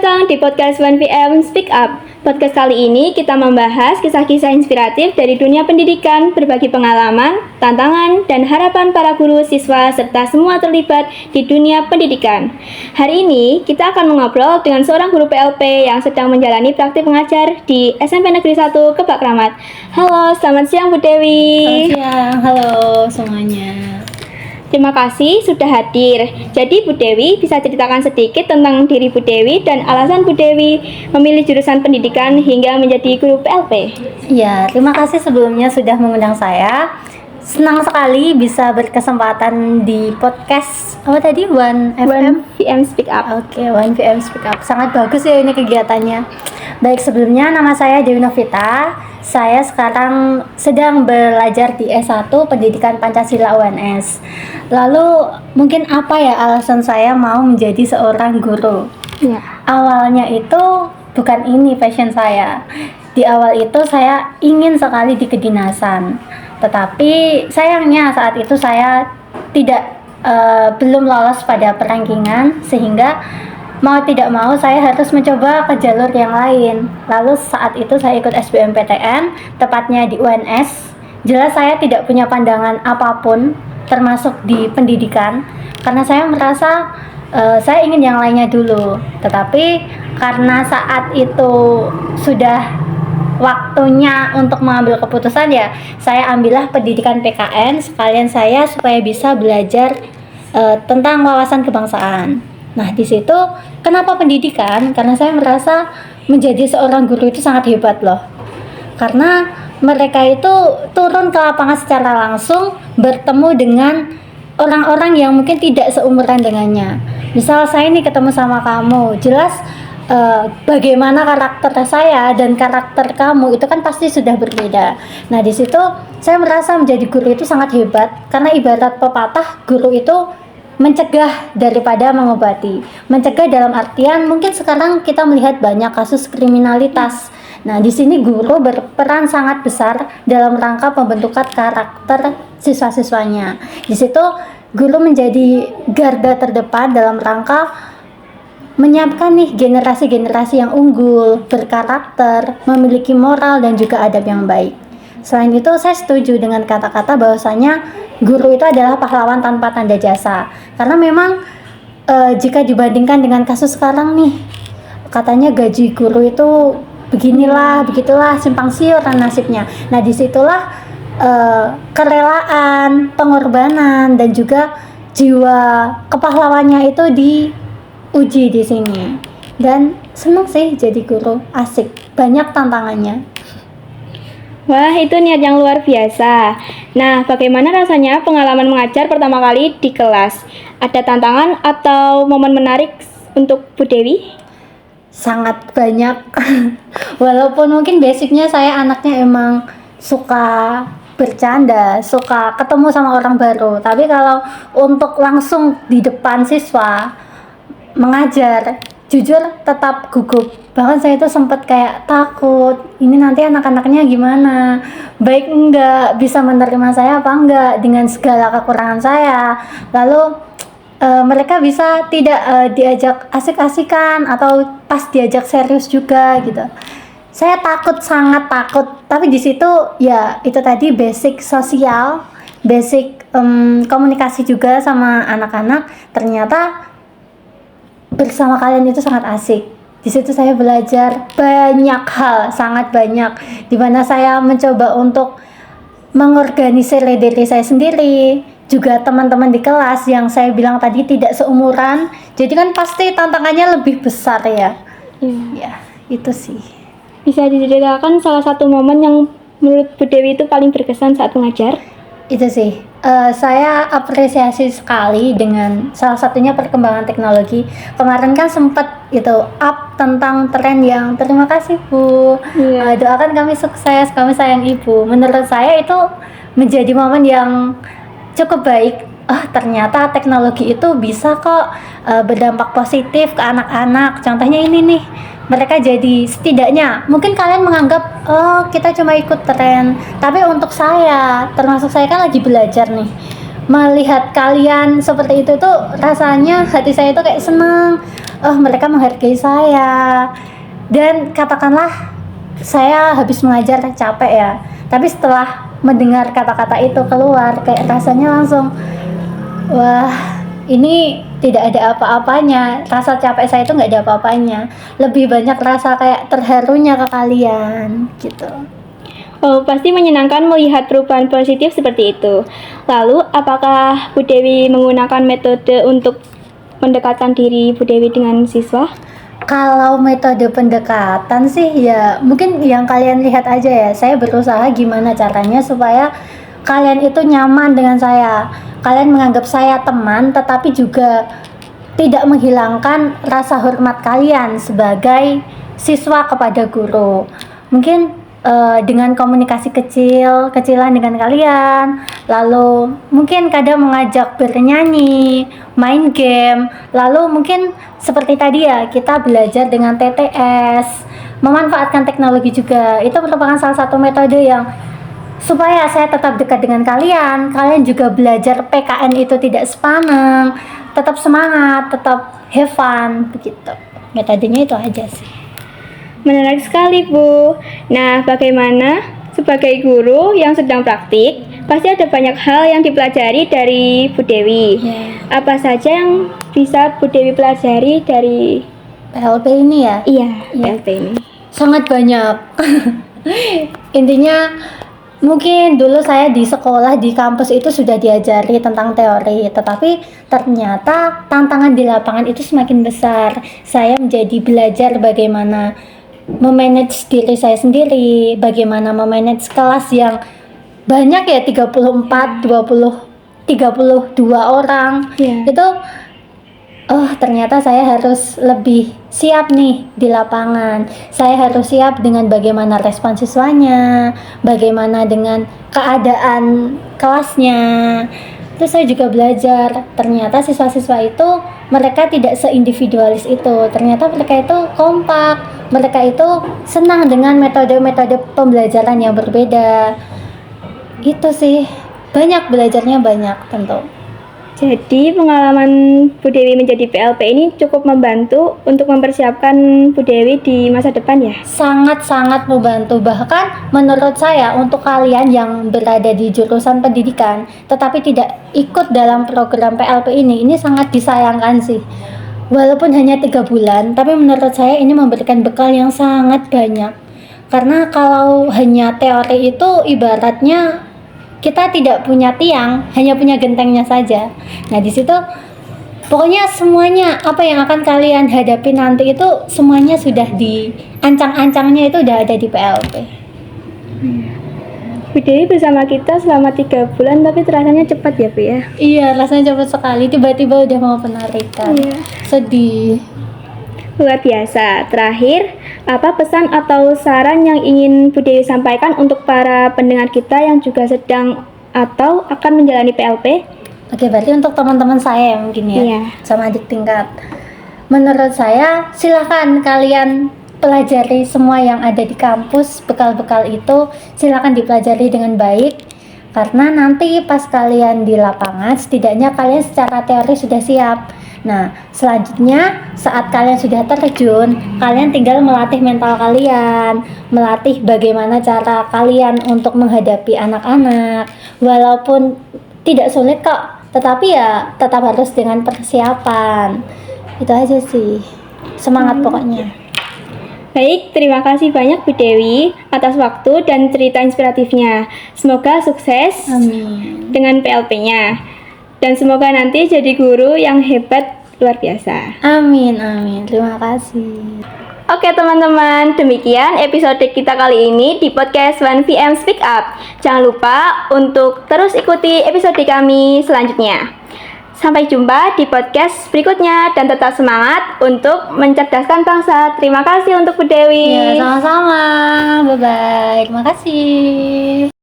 datang di podcast 1PM Speak Up. Podcast kali ini kita membahas kisah-kisah inspiratif dari dunia pendidikan, berbagi pengalaman, tantangan, dan harapan para guru, siswa, serta semua terlibat di dunia pendidikan. Hari ini kita akan mengobrol dengan seorang guru PLP yang sedang menjalani praktik mengajar di SMP Negeri 1 Kebak Kramat. Halo, selamat siang Bu Dewi. Selamat siang, halo semuanya. Terima kasih sudah hadir. Jadi Bu Dewi bisa ceritakan sedikit tentang diri Bu Dewi dan alasan Bu Dewi memilih jurusan pendidikan hingga menjadi guru PLP. Ya, terima kasih sebelumnya sudah mengundang saya. Senang sekali bisa berkesempatan di podcast apa tadi 1PM Speak Up. Oke, 1PM Speak Up. Sangat bagus ya ini kegiatannya. Baik, sebelumnya nama saya Dewi Novita. Saya sekarang sedang belajar di S1 Pendidikan Pancasila UNS. Lalu mungkin apa ya alasan saya mau menjadi seorang guru? Ya. Awalnya itu bukan ini passion saya. Di awal itu saya ingin sekali di kedinasan. Tetapi sayangnya saat itu saya belum lolos pada perankingan, sehingga mau tidak mau saya harus mencoba ke jalur yang lain. Lalu saat itu saya ikut SBMPTN, tepatnya di UNS. Jelas saya tidak punya pandangan apapun, termasuk di pendidikan, karena saya merasa saya ingin yang lainnya dulu. Tetapi karena saat itu sudah waktunya untuk mengambil keputusan, ya saya ambillah pendidikan PKN sekalian saya supaya bisa belajar tentang wawasan kebangsaan. Nah, di situ kenapa pendidikan? Karena saya merasa menjadi seorang guru itu sangat hebat loh. Karena mereka itu turun ke lapangan secara langsung, bertemu dengan orang-orang yang mungkin tidak seumuran dengannya. Misal saya nih ketemu sama kamu, jelas bagaimana karakter saya dan karakter kamu itu kan pasti sudah berbeda. Nah, di situ saya merasa menjadi guru itu sangat hebat, karena ibarat pepatah, guru itu mencegah daripada mengobati. Mencegah dalam artian mungkin sekarang kita melihat banyak kasus kriminalitas. Nah, di sini guru berperan sangat besar dalam rangka pembentukan karakter siswa-siswanya. Di situ guru menjadi garda terdepan dalam rangka menyiapkan nih generasi-generasi yang unggul, berkarakter, memiliki moral dan juga adab yang baik. Selain itu, saya setuju dengan kata-kata bahwasanya guru itu adalah pahlawan tanpa tanda jasa. Karena memang jika dibandingkan dengan kasus sekarang nih, katanya gaji guru itu beginilah, begitulah, simpang siur nasibnya. Nah, disitulah kerelaan, pengorbanan dan juga jiwa kepahlawannya itu diuji di sini. Dan senang sih jadi guru, asik, banyak tantangannya. Wah, itu niat yang luar biasa. Nah, bagaimana rasanya pengalaman mengajar pertama kali di kelas? Ada tantangan atau momen menarik untuk Bu Dewi? Sangat banyak. Walaupun mungkin basicnya saya anaknya emang suka bercanda, suka ketemu sama orang baru. Tapi kalau untuk langsung di depan siswa mengajar, jujur tetap gugup. Bahkan saya itu sempat kayak takut, ini nanti anak-anaknya gimana, baik enggak, bisa menerima saya apa enggak dengan segala kekurangan saya. Lalu mereka bisa tidak diajak asik-asikan atau pas diajak serius juga gitu. Saya takut, sangat takut. Tapi di situ ya itu tadi basic sosial, basic komunikasi juga sama anak-anak. Ternyata bersama kalian itu sangat asik. Di situ saya belajar banyak hal, sangat banyak, di mana saya mencoba untuk mengorganisir diri saya sendiri, juga teman-teman di kelas yang saya bilang tadi tidak seumuran, jadi kan pasti tantangannya lebih besar ya. Ya, itu sih. Bisa diceritakan salah satu momen yang menurut Bu Dewi itu paling berkesan saat mengajar? Itu sih, saya apresiasi sekali dengan salah satunya perkembangan teknologi. Kemarin kan sempat itu up tentang tren yang terima kasih Bu, doakan kami sukses, kami sayang Ibu. Menurut saya itu menjadi momen yang cukup baik. Ternyata teknologi itu bisa kok berdampak positif ke anak-anak. Contohnya ini nih, mereka jadi setidaknya mungkin kalian menganggap kita cuma ikut tren, tapi untuk saya, termasuk saya kan lagi belajar nih, melihat kalian seperti itu tuh rasanya hati saya itu kayak senang. oh mereka menghargai saya. Dan katakanlah saya habis mengajar capek ya, tapi setelah mendengar kata-kata itu keluar, kayak rasanya langsung, wah ini tidak ada apa-apanya. Rasa capek saya itu nggak ada apa-apanya, lebih banyak rasa kayak terharunya ke kalian gitu. Oh, pasti menyenangkan melihat perubahan positif seperti itu. Lalu, apakah Bu Dewi menggunakan metode untuk mendekatkan diri Bu Dewi dengan siswa? Kalau metode pendekatan sih ya mungkin yang kalian lihat aja ya. Saya berusaha gimana caranya supaya kalian itu nyaman dengan saya. Kalian menganggap saya teman tetapi juga tidak menghilangkan rasa hormat kalian sebagai siswa kepada guru. Mungkin dengan komunikasi kecilan dengan kalian, lalu mungkin kadang mengajak bernyanyi, main game, lalu mungkin seperti tadi ya kita belajar dengan TTS, memanfaatkan teknologi juga. Itu merupakan salah satu metode yang supaya saya tetap dekat dengan kalian. Kalian juga belajar PKN itu tidak sepaneng, tetap semangat, tetap have fun begitu. Metodenya itu aja sih. Menarik sekali, Bu. Nah, bagaimana sebagai guru yang sedang praktik, pasti ada banyak hal yang dipelajari dari Bu Dewi. Apa saja yang bisa Bu Dewi pelajari dari PLP ini ya? Iya, PLP ini. Sangat banyak. Intinya mungkin dulu saya di sekolah, di kampus itu sudah diajari tentang teori, tetapi ternyata tantangan di lapangan itu semakin besar. Saya menjadi belajar bagaimana memanage diri saya sendiri, bagaimana memanage kelas yang banyak ya, 34, 20, 32 orang. Itu ternyata saya harus lebih siap nih di lapangan. Saya harus siap dengan bagaimana respon siswanya, bagaimana dengan keadaan kelasnya. Terus saya juga belajar, ternyata siswa-siswa itu mereka tidak seindividualis itu. Ternyata mereka itu kompak, mereka itu senang dengan metode-metode pembelajaran yang berbeda. Itu sih, banyak belajarnya, banyak tentu. Jadi pengalaman Bu Dewi menjadi PLP ini cukup membantu untuk mempersiapkan Bu Dewi di masa depan ya? Sangat-sangat membantu. Bahkan menurut saya untuk kalian yang berada di jurusan pendidikan tetapi tidak ikut dalam program PLP ini sangat disayangkan sih. Walaupun hanya 3 bulan, tapi menurut saya ini memberikan bekal yang sangat banyak. Karena kalau hanya teori itu ibaratnya kita tidak punya tiang, hanya punya gentengnya saja. Nah di situ pokoknya semuanya apa yang akan kalian hadapi nanti itu semuanya sudah ancang-ancangnya itu udah ada di PLP. Bu Dewi bersama kita selama 3 bulan, tapi terasanya cepat ya Bu ya? Iya, rasanya cepat sekali, tiba-tiba udah mau penarikan. Sedih. Luar biasa. Terakhir, apa pesan atau saran yang ingin Bu Dewi sampaikan untuk para pendengar kita yang juga sedang atau akan menjalani PLP? Oke, berarti untuk teman-teman saya mungkin ya, sama adik tingkat. Menurut saya, silakan kalian pelajari semua yang ada di kampus, bekal-bekal itu silakan dipelajari dengan baik. Karena nanti pas kalian di lapangan, setidaknya kalian secara teori sudah siap. Nah, selanjutnya saat kalian sudah terjun, kalian tinggal melatih mental kalian, melatih bagaimana cara kalian untuk menghadapi anak-anak. Walaupun tidak sulit kok, tetapi ya tetap harus dengan persiapan. Itu aja sih. Semangat pokoknya. Baik, terima kasih banyak Bu Dewi atas waktu dan cerita inspiratifnya. Semoga sukses dengan PLP-nya. Dan semoga nanti jadi guru yang hebat luar biasa. Amin, amin. Terima kasih. Oke teman-teman, demikian episode kita kali ini di podcast 1PM Speak Up. Jangan lupa untuk terus ikuti episode kami selanjutnya. Sampai jumpa di podcast berikutnya dan tetap semangat untuk mencerdaskan bangsa. Terima kasih untuk Bu Dewi. Ya, sama-sama. Bye-bye. Terima kasih.